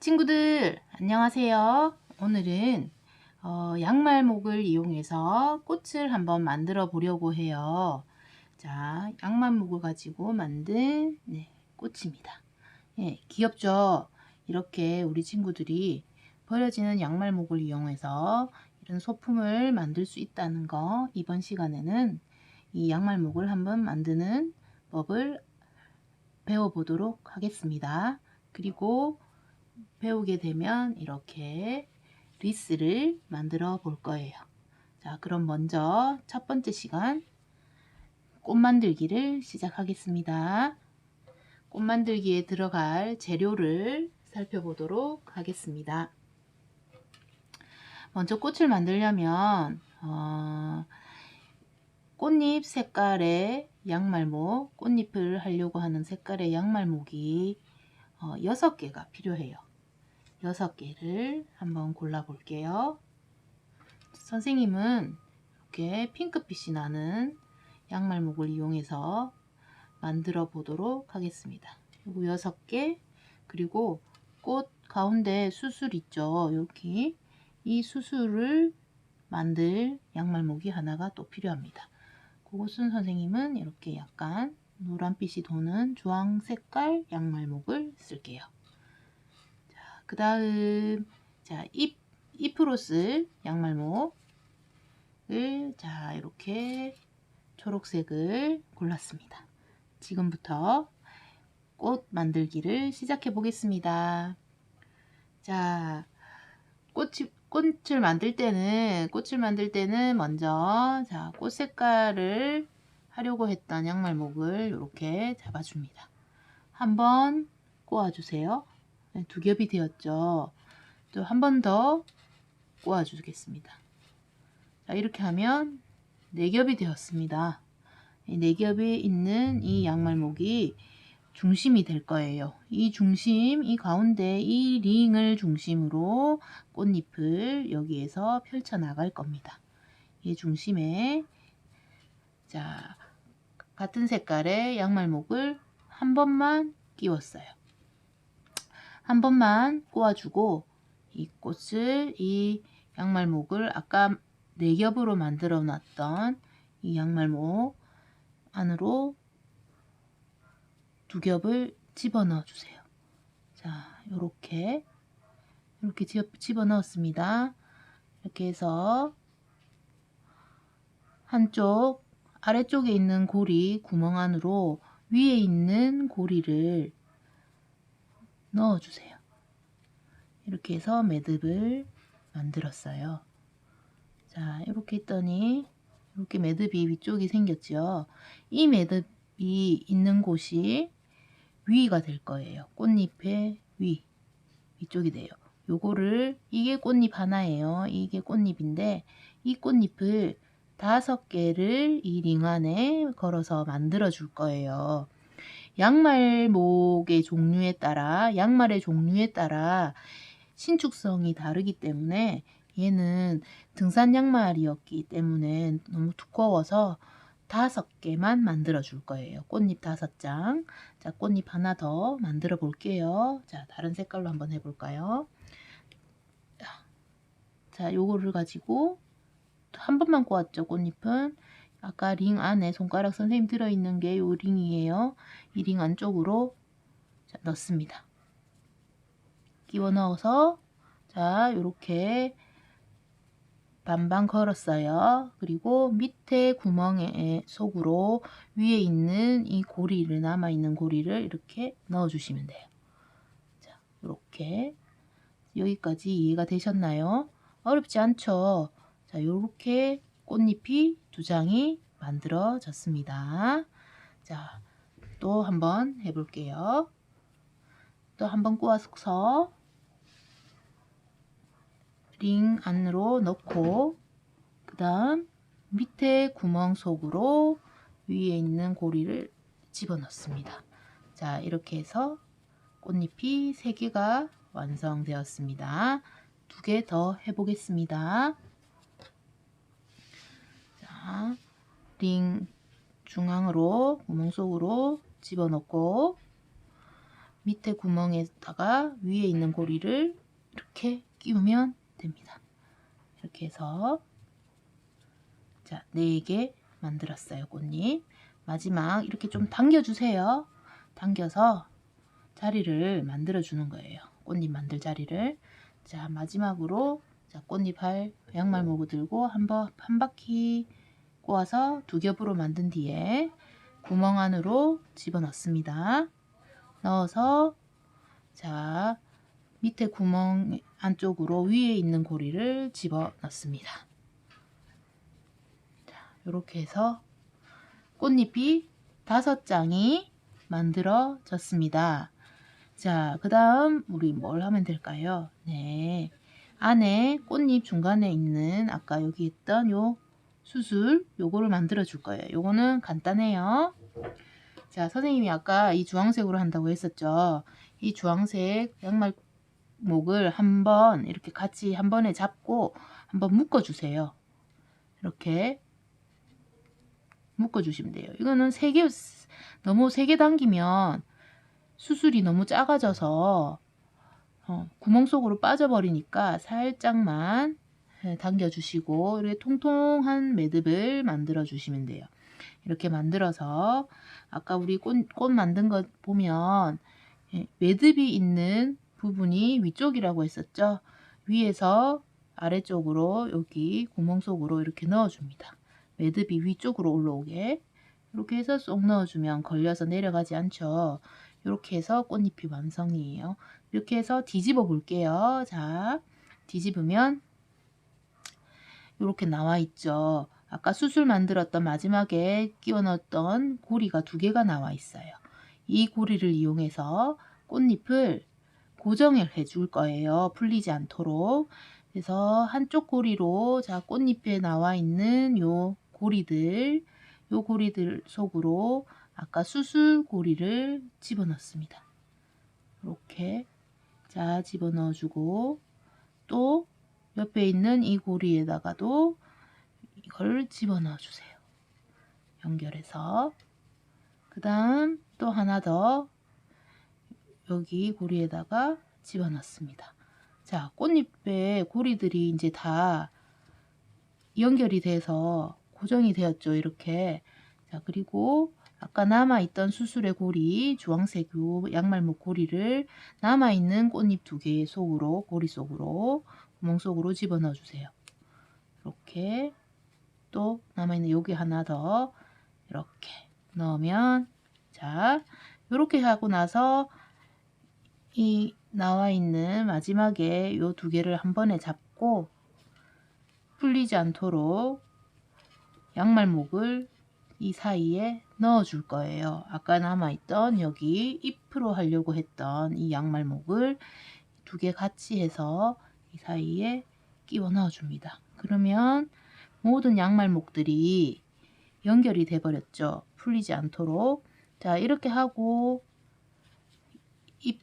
친구들 안녕하세요. 오늘은 양말목을 이용해서 꽃을 한번 만들어 보려고 해요. 자, 양말목을 가지고 만든 꽃입니다. 예, 귀엽죠? 이렇게 우리 친구들이 버려지는 양말목을 이용해서 이런 소품을 만들 수 있다는 거, 이번 시간에는 이 양말목을 한번 만드는 법을 배워보도록 하겠습니다. 그리고 배우게 되면 이렇게 리스를 만들어 볼 거예요. 자, 그럼 먼저 첫 번째 시간 꽃 만들기를 시작하겠습니다. 꽃 만들기에 들어갈 재료를 살펴보도록 하겠습니다. 먼저 꽃을 만들려면 꽃잎 색깔의 양말목, 꽃잎을 하려고 하는 색깔의 양말목이 6개가 필요해요. 6개를 한번 골라 볼게요. 선생님은 이렇게 핑크빛이 나는 양말목을 이용해서 만들어 보도록 하겠습니다. 요거 6개, 그리고 꽃 가운데 수술 있죠. 여기 이 수술을 만들 양말목이 하나가 또 필요합니다. 그것은 선생님은 이렇게 약간 노란빛이 도는 주황 색깔 양말목을 쓸게요. 그 다음, 자, 잎으로 쓸 양말목을, 자, 이렇게 초록색을 골랐습니다. 지금부터 꽃 만들기를 시작해 보겠습니다. 자, 꽃을 만들 때는 먼저, 자, 꽃 색깔을 하려고 했던 양말목을 이렇게 잡아줍니다. 한번 꼬아주세요. 2겹이 되었죠. 또 한 번 더 꼬아 주겠습니다. 자, 이렇게 하면 4겹이 되었습니다. 4겹이 있는 이 양말목이 중심이 될 거예요. 이 중심, 이 가운데 이 링을 중심으로 꽃잎을 여기에서 펼쳐 나갈 겁니다. 이 중심에, 자, 같은 색깔의 양말목을 한 번만 끼웠어요. 한 번만 꼬아주고 이 꽃을, 이 양말목을 아까 4겹으로 만들어 놨던 이 양말목 안으로 2겹을 집어넣어 주세요. 자, 이렇게 집어넣었습니다. 이렇게 해서 한쪽 아래쪽에 있는 고리 구멍 안으로 위에 있는 고리를 넣어 주세요. 이렇게 해서 매듭을 만들었어요. 자, 이렇게 했더니 이렇게 매듭이 위쪽이 생겼죠. 이 매듭이 있는 곳이 위가 될 거예요. 꽃잎의 위쪽이 돼요. 요거를, 이게 꽃잎 하나예요. 이게 꽃잎인데 이 꽃잎을 5개를 이 링 안에 걸어서 만들어 줄 거예요. 양말의 종류에 따라 신축성이 다르기 때문에, 얘는 등산 양말이었기 때문에 너무 두꺼워서 5개만 만들어 줄 거예요. 꽃잎 5장. 자, 꽃잎 하나 더 만들어 볼게요. 자, 다른 색깔로 한번 해볼까요? 자, 요거를 가지고 한 번만 꼬았죠. 꽃잎은 아까 링 안에 손가락 선생님 들어있는 게 요 링이에요. 이 링 안쪽으로, 자, 넣습니다. 끼워 넣어서, 자, 요렇게 반반 걸었어요. 그리고 밑에 구멍에 속으로 위에 있는 이 고리를, 남아있는 고리를 이렇게 넣어 주시면 돼요. 자, 이렇게 여기까지 이해가 되셨나요? 어렵지 않죠? 자, 요렇게 꽃잎이 2장이 만들어졌습니다. 자, 또 한번 해볼게요. 또 한번 꼬아서 링 안으로 넣고, 그 다음 밑에 구멍 속으로 위에 있는 고리를 집어넣습니다. 자, 이렇게 해서 꽃잎이 3개가 완성되었습니다. 2개 더 해보겠습니다. 자, 링 중앙으로 구멍 속으로 집어넣고, 밑에 구멍에다가 위에 있는 고리를 이렇게 끼우면 됩니다. 이렇게 해서 자, 4개 만들었어요. 꽃잎. 마지막 이렇게 좀 당겨주세요. 당겨서 자리를 만들어 주는 거예요. 꽃잎 만들 자리를. 자, 마지막으로 자, 꽃잎 할 양말목을 들고 한 바퀴 꼬아서 2겹으로 만든 뒤에 구멍 안으로 집어넣습니다. 넣어서 자, 밑에 구멍 안쪽으로 위에 있는 고리를 집어넣습니다. 자, 이렇게 해서 꽃잎이 5장이 만들어졌습니다. 자, 그 다음 우리 뭘 하면 될까요? 네, 안에 꽃잎 중간에 있는 아까 여기 있던 요 수술 요거를 만들어 줄 거예요. 요거는 간단해요. 자, 선생님이 아까 이 주황색으로 한다고 했었죠. 이 주황색 양말목을 한번 이렇게 같이 한 번에 잡고 한번 묶어 주세요. 이렇게 묶어 주시면 돼요. 이거는 너무 세게 당기면 수술이 너무 작아져서 구멍 속으로 빠져버리니까 살짝만 당겨주시고 이렇게 통통한 매듭을 만들어 주시면 돼요. 이렇게 만들어서 아까 우리 꽃 만든 거 보면 매듭이 있는 부분이 위쪽이라고 했었죠. 위에서 아래쪽으로 여기 구멍 속으로 이렇게 넣어줍니다. 매듭이 위쪽으로 올라오게 이렇게 해서 쏙 넣어주면 걸려서 내려가지 않죠. 이렇게 해서 꽃잎이 완성이에요. 이렇게 해서 뒤집어 볼게요. 자, 뒤집으면 이렇게 나와 있죠. 아까 수술 만들었던 마지막에 끼워 넣었던 고리가 2개가 나와 있어요. 이 고리를 이용해서 꽃잎을 고정을 해줄 거예요. 풀리지 않도록. 그래서 한쪽 고리로 자, 꽃잎에 나와 있는 요 고리들 속으로 아까 수술 고리를 집어넣습니다. 이렇게 자, 집어넣어 주고 또 옆에 있는 이 고리에다가도 이걸 집어넣어 주세요. 연결해서 그 다음 또 하나 더 여기 고리에다가 집어넣습니다. 자, 꽃잎에 고리들이 이제 다 연결이 돼서 고정이 되었죠. 이렇게. 자, 그리고 아까 남아있던 수술의 고리, 주황색 양말목 고리를 남아있는 꽃잎 2개 속으로, 고리 속으로, 구멍 속으로 집어넣어 주세요. 이렇게 또 남아있는 여기 하나 더 이렇게 넣으면 자, 이렇게 하고 나서 이 나와 있는 마지막에 요 2개를 한 번에 잡고 풀리지 않도록 양말목을 이 사이에 넣어 줄 거예요. 아까 남아있던 여기 잎으로 하려고 했던 이 양말목을 2개 같이 해서 이 사이에 끼워 넣어 줍니다. 그러면 모든 양말목들이 연결이 돼 버렸죠. 풀리지 않도록. 자, 이렇게 하고 이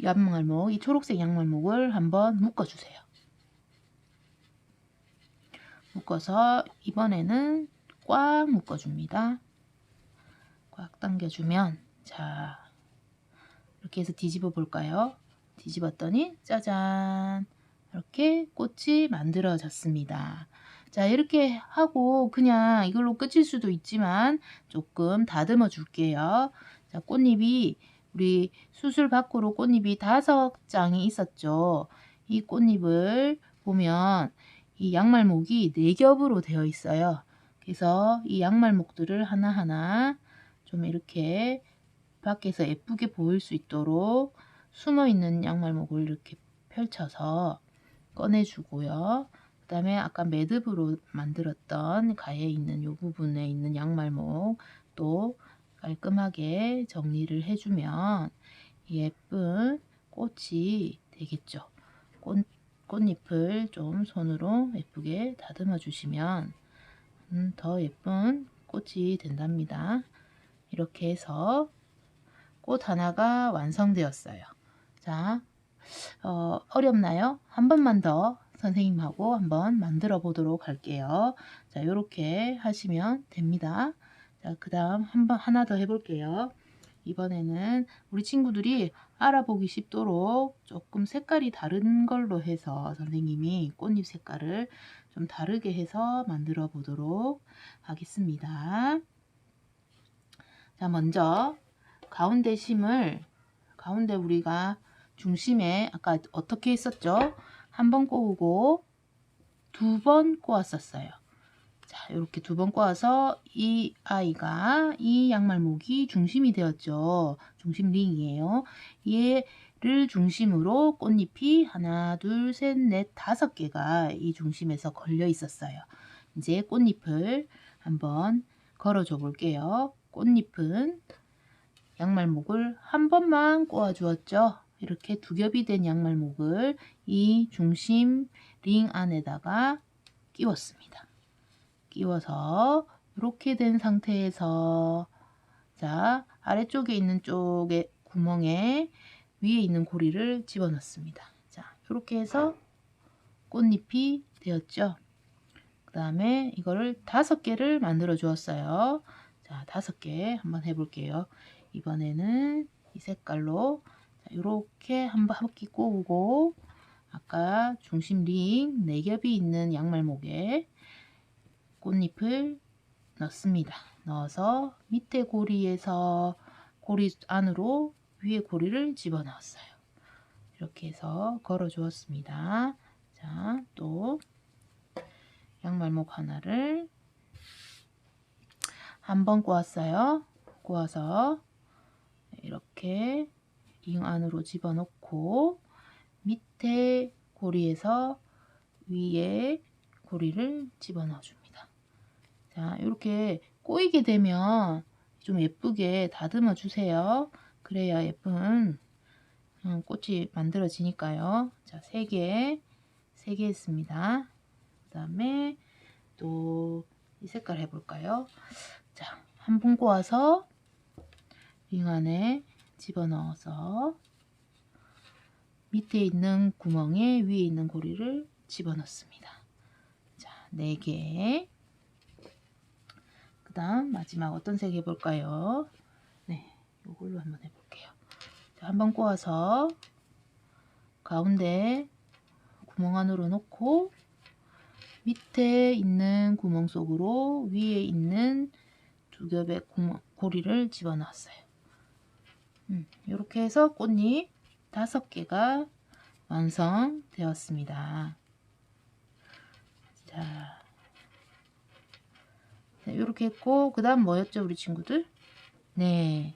양말목, 이 초록색 양말목을 한번 묶어 주세요. 묶어서 이번에는 꽉 묶어 줍니다. 꽉 당겨주면 자, 이렇게 해서 뒤집어 볼까요? 뒤집었더니 짜잔, 이렇게 꽃이 만들어졌습니다. 자, 이렇게 하고 그냥 이걸로 끝일 수도 있지만 조금 다듬어 줄게요. 자, 꽃잎이 우리 수술 밖으로 꽃잎이 5장이 있었죠. 이 꽃잎을 보면 이 양말목이 4겹으로 되어 있어요. 그래서 이 양말목들을 하나하나 좀 이렇게 밖에서 예쁘게 보일 수 있도록 숨어 있는 양말목을 이렇게 펼쳐서 꺼내주고요. 그 다음에 아까 매듭으로 만들었던 가에 있는 이 부분에 있는 양말목 또 깔끔하게 정리를 해주면 예쁜 꽃이 되겠죠. 꽃잎을 좀 손으로 예쁘게 다듬어 주시면 더 예쁜 꽃이 된답니다. 이렇게 해서 꽃 하나가 완성되었어요. 자, 어렵나요? 한 번만 더 선생님하고 한번 만들어 보도록 할게요. 자, 이렇게 하시면 됩니다. 자, 그 다음 하나 더 해볼게요. 이번에는 우리 친구들이 알아보기 쉽도록 조금 색깔이 다른 걸로 해서 선생님이 꽃잎 색깔을 좀 다르게 해서 만들어 보도록 하겠습니다. 자, 먼저 가운데 심을, 가운데 우리가 중심에 아까 어떻게 했었죠? 한 번 꼬우고 두 번 꼬았었어요. 자, 이렇게 두 번 꼬아서 이 아이가, 이 양말목이 중심이 되었죠. 중심 링이에요. 얘를 중심으로 꽃잎이 하나, 둘, 셋, 넷, 5개가 이 중심에서 걸려 있었어요. 이제 꽃잎을 한번 걸어줘 볼게요. 꽃잎은 양말목을 한 번만 꼬아 주었죠. 이렇게 두 겹이 된 양말목을 이 중심 링 안에다가 끼웠습니다. 끼워서 이렇게 된 상태에서 자, 아래쪽에 있는 쪽에 구멍에 위에 있는 고리를 집어넣습니다. 자, 이렇게 해서 꽃잎이 되었죠. 그 다음에 이거를 5개를 만들어 주었어요. 자, 5개 한번 해볼게요. 이번에는 이 색깔로 이렇게 한 바퀴 꼬우고 아까 중심 링 4겹이 있는 양말목에 꽃잎을 넣습니다. 넣어서 밑에 고리에서 고리 안으로 위에 고리를 집어넣었어요. 이렇게 해서 걸어 주었습니다. 자, 또 양말목 하나를 한 번 꼬았어요. 꼬아서 이렇게 링 안으로 집어넣고 밑에 고리에서 위에 고리를 집어넣어 줍니다. 자, 이렇게 꼬이게 되면 좀 예쁘게 다듬어 주세요. 그래야 예쁜 꽃이 만들어지니까요. 자, 3개 했습니다. 그 다음에 또 이 색깔 해볼까요? 자, 한 번 꼬아서 링 안에 집어넣어서 밑에 있는 구멍에 위에 있는 고리를 집어넣습니다. 자, 4개. 그 다음 마지막 어떤 색 해볼까요? 네, 이걸로 한번 해볼게요. 자, 한번 꼬아서 가운데 구멍 안으로 넣고 밑에 있는 구멍 속으로 위에 있는 2겹의 고리를 집어넣었어요. 이렇게 해서 꽃잎 5개가 완성되었습니다. 자, 이렇게 했고 그 다음 뭐였죠 우리 친구들? 네,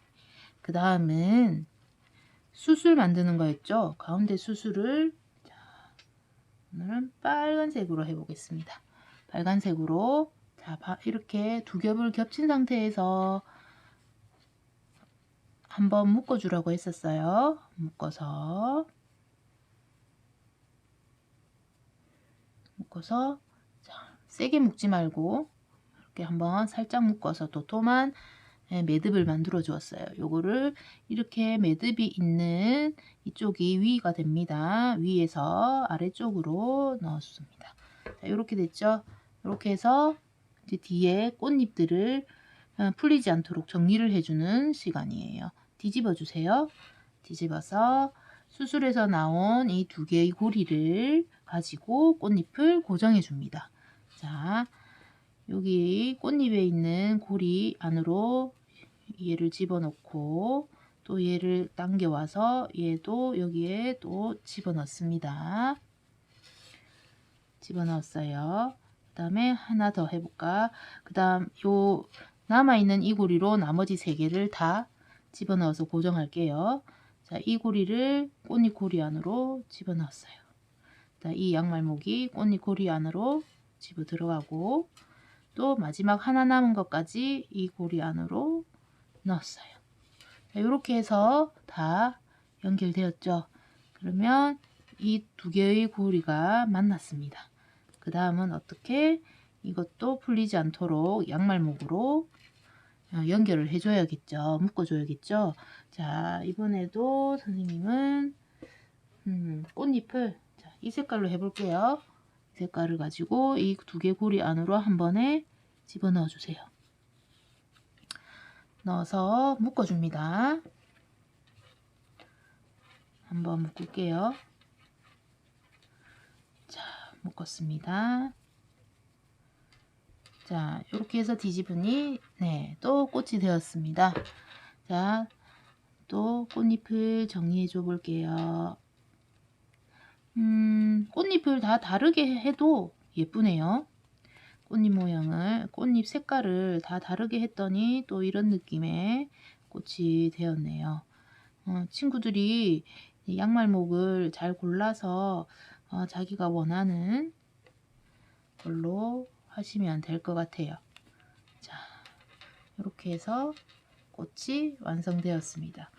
그 다음은 수술 만드는 거였죠. 가운데 수술을 자, 오늘은 빨간색으로 해보겠습니다. 빨간색으로 자, 이렇게 2겹을 겹친 상태에서 한번 묶어주라고 했었어요. 묶어서 자, 세게 묶지 말고 이렇게 한번 살짝 묶어서 도톰한 매듭을 만들어 주었어요. 요거를 이렇게 매듭이 있는 이쪽이 위가 됩니다. 위에서 아래쪽으로 넣었습니다. 자, 이렇게 됐죠. 이렇게 해서 이제 뒤에 꽃잎들을 풀리지 않도록 정리를 해주는 시간이에요. 뒤집어 주세요. 뒤집어서 수술에서 나온 이 2개의 고리를 가지고 꽃잎을 고정해 줍니다. 자, 여기 꽃잎에 있는 고리 안으로 얘를 집어넣고 또 얘를 당겨와서 얘도 여기에 또 집어넣습니다. 집어넣었어요. 그 다음에 하나 더 해볼까? 그 다음 요 남아있는 이 고리로 나머지 3개를 다 집어넣어서 고정할게요. 자, 이 고리를 꽃잎 고리 안으로 집어넣었어요. 자, 이 양말목이 꽃잎 고리 안으로 집어 들어가고 또 마지막 하나 남은 것까지 이 고리 안으로 넣었어요. 자, 이렇게 해서 다 연결되었죠. 그러면 이 2개의 고리가 만났습니다. 그 다음은 어떻게 이것도 풀리지 않도록 양말목으로 연결을 해줘야겠죠. 묶어줘야겠죠. 자, 이번에도 선생님은 꽃잎을 자, 이 색깔로 해볼게요. 이 색깔을 가지고 이 2개 고리 안으로 한 번에 집어넣어 주세요. 넣어서 묶어줍니다. 한번 묶을게요. 자, 묶었습니다. 자, 이렇게 해서 뒤집으니 네, 또 꽃이 되었습니다. 자, 또 꽃잎을 정리해 줘 볼게요. 꽃잎을 다 다르게 해도 예쁘네요. 꽃잎 모양을, 꽃잎 색깔을 다 다르게 했더니 또 이런 느낌의 꽃이 되었네요. 친구들이 양말목을 잘 골라서 자기가 원하는 걸로 하시면 될 것 같아요. 자, 이렇게 해서 꽃이 완성되었습니다.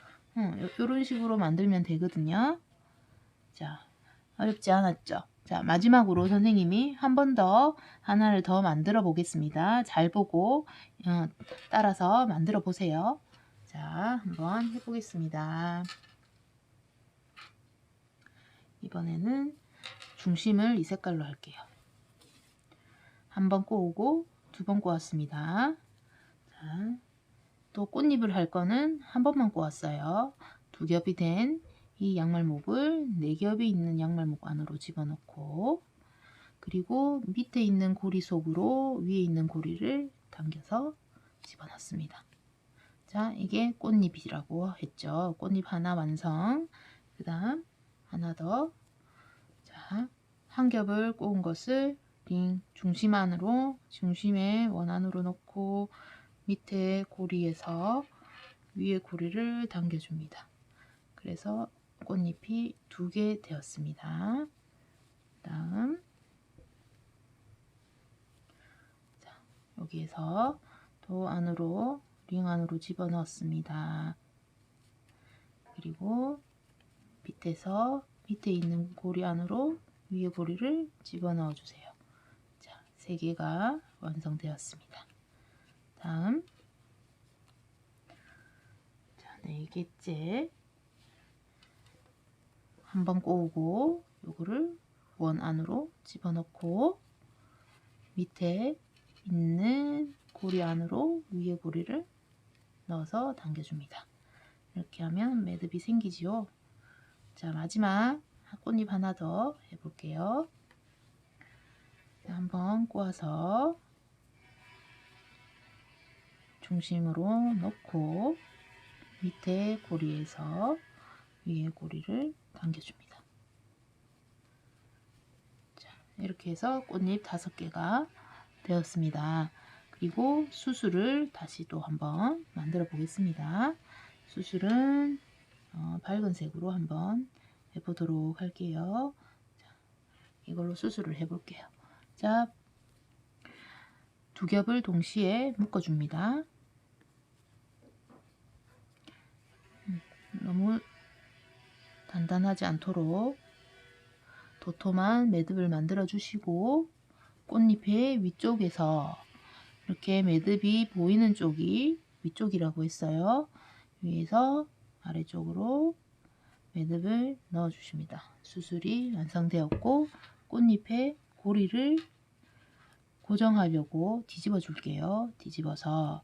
이런 식으로 만들면 되거든요. 자, 어렵지 않았죠? 자, 마지막으로 선생님이 한 번 더 하나를 더 만들어 보겠습니다. 잘 보고 따라서 만들어 보세요. 자, 한번 해보겠습니다. 이번에는 중심을 이 색깔로 할게요. 한 번 꼬우고 두 번 꼬았습니다. 자, 또 꽃잎을 할 거는 한 번만 꼬았어요. 두 겹이 된 이 양말목을 네 겹이 있는 양말목 안으로 집어넣고, 그리고 밑에 있는 고리 속으로 위에 있는 고리를 당겨서 집어넣습니다. 자, 이게 꽃잎이라고 했죠. 꽃잎 하나 완성. 그 다음 하나 더. 자, 한 겹을 꼬은 것을 링 중심 안으로, 중심에 원안으로 넣고 밑에 고리에서 위에 고리를 당겨줍니다. 그래서 꽃잎이 두 개 되었습니다. 다음, 자, 여기에서 또 안으로, 링 안으로 집어넣습니다. 그리고 밑에서 밑에 있는 고리 안으로 위에 고리를 집어넣어 주세요. 자, 세 개가 완성되었습니다. 다음, 자, 네 개째. 한번 꼬우고 요거를 원 안으로 집어넣고 밑에 있는 고리 안으로 위에 고리를 넣어서 당겨줍니다. 이렇게 하면 매듭이 생기지요. 자, 마지막 꽃잎 하나 더 해볼게요. 한번 꼬아서 중심으로 넣고 밑에 고리에서 위에 고리를 당겨줍니다. 자, 이렇게 해서 꽃잎 5개가 되었습니다. 그리고 수술을 다시 또 한번 만들어 보겠습니다. 수술은 밝은 색으로 한번 해보도록 할게요. 자, 이걸로 수술을 해볼게요. 자, 두 겹을 동시에 묶어줍니다. 너무 단단하지 않도록 도톰한 매듭을 만들어 주시고, 꽃잎의 위쪽에서 이렇게 매듭이 보이는 쪽이 위쪽이라고 했어요. 위에서 아래쪽으로 매듭을 넣어 주십니다. 수술이 완성되었고, 꽃잎의 고리를 고정하려고 뒤집어 줄게요. 뒤집어서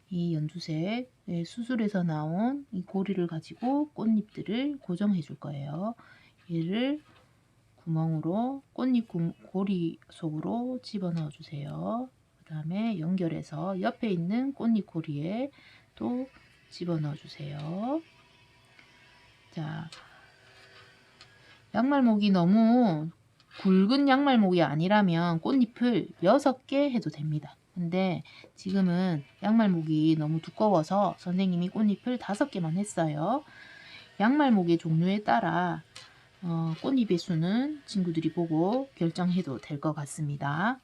이 연두색 수술에서 나온 이 고리를 가지고 꽃잎들을 고정해 줄 거예요. 얘를 구멍으로 꽃잎 고리 속으로 집어넣어 주세요. 그 다음에 연결해서 옆에 있는 꽃잎 고리에 또 집어넣어 주세요. 자, 양말목이 너무 굵은 양말목이 아니라면 꽃잎을 6개 해도 됩니다. 근데 지금은 양말목이 너무 두꺼워서 선생님이 꽃잎을 5개만 했어요. 양말목의 종류에 따라 꽃잎의 수는 친구들이 보고 결정해도 될 것 같습니다.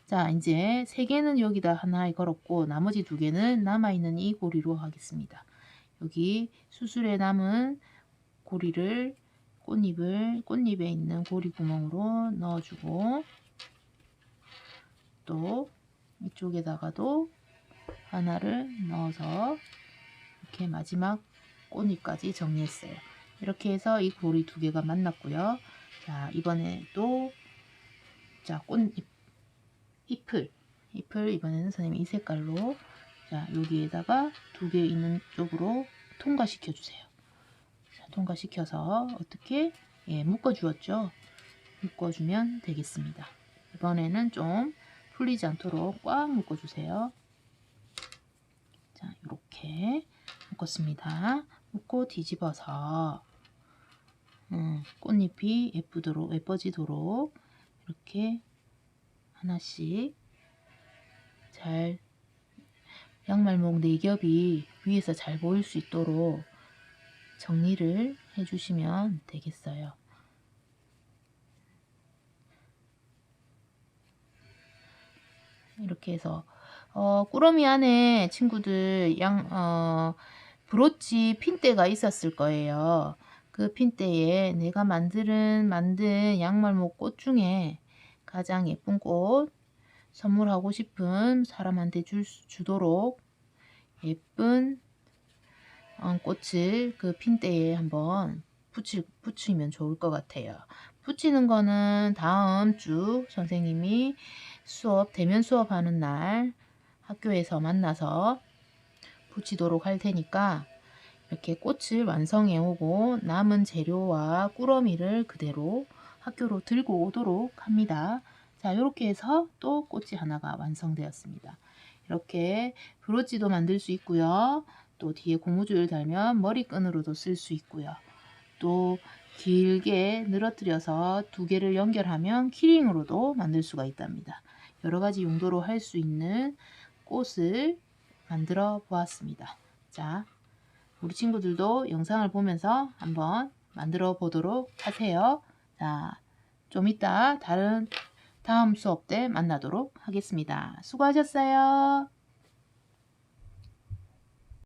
자, 이제 3개는 여기다 하나에 걸었고 나머지 2개는 남아있는 이 고리로 하겠습니다. 여기 수술에 남은 고리를 꽃잎에 있는 고리 구멍으로 넣어주고, 또 이쪽에다가도 하나를 넣어서 이렇게 마지막 꽃잎까지 정리했어요. 이렇게 해서 이 고리 2개가 만났고요. 자, 이번에 또 자, 꽃잎 잎을 이번에는 선생님이 이 색깔로 자, 여기에다가 2개 있는 쪽으로 통과시켜 주세요. 자, 통과시켜서 어떻게 묶어 주었죠? 묶어 주면 되겠습니다. 이번에는 좀 풀리지 않도록 꽉 묶어 주세요. 자, 이렇게 묶었습니다. 묶고 뒤집어서 꽃잎이 예뻐지도록 이렇게 하나씩 잘 양말목 4겹이 위에서 잘 보일 수 있도록 정리를 해주시면 되겠어요. 이렇게 해서 꾸러미 안에 친구들 브로치 핀대가 있었을 거예요. 그 핀대에 내가 만든 양말목 꽃 중에 가장 예쁜 꽃 선물하고 싶은 사람한테 주도록 예쁜 꽃을 그 핀대에 한번 붙이면 좋을 것 같아요. 붙이는 거는 다음 주 선생님이 대면 수업하는 날 학교에서 만나서 붙이도록 할 테니까 이렇게 꽃을 완성해 오고 남은 재료와 꾸러미를 그대로 학교로 들고 오도록 합니다. 자, 이렇게 해서 또 꽃이 하나가 완성되었습니다. 이렇게 브로치도 만들 수 있고요. 또 뒤에 고무줄 달면 머리끈으로도 쓸 수 있고요. 또 길게 늘어뜨려서 2개를 연결하면 키링으로도 만들 수가 있답니다. 여러 가지 용도로 할 수 있는 꽃을 만들어 보았습니다. 자, 우리 친구들도 영상을 보면서 한번 만들어 보도록 하세요. 자, 좀 이따 다음 수업 때 만나도록 하겠습니다. 수고하셨어요.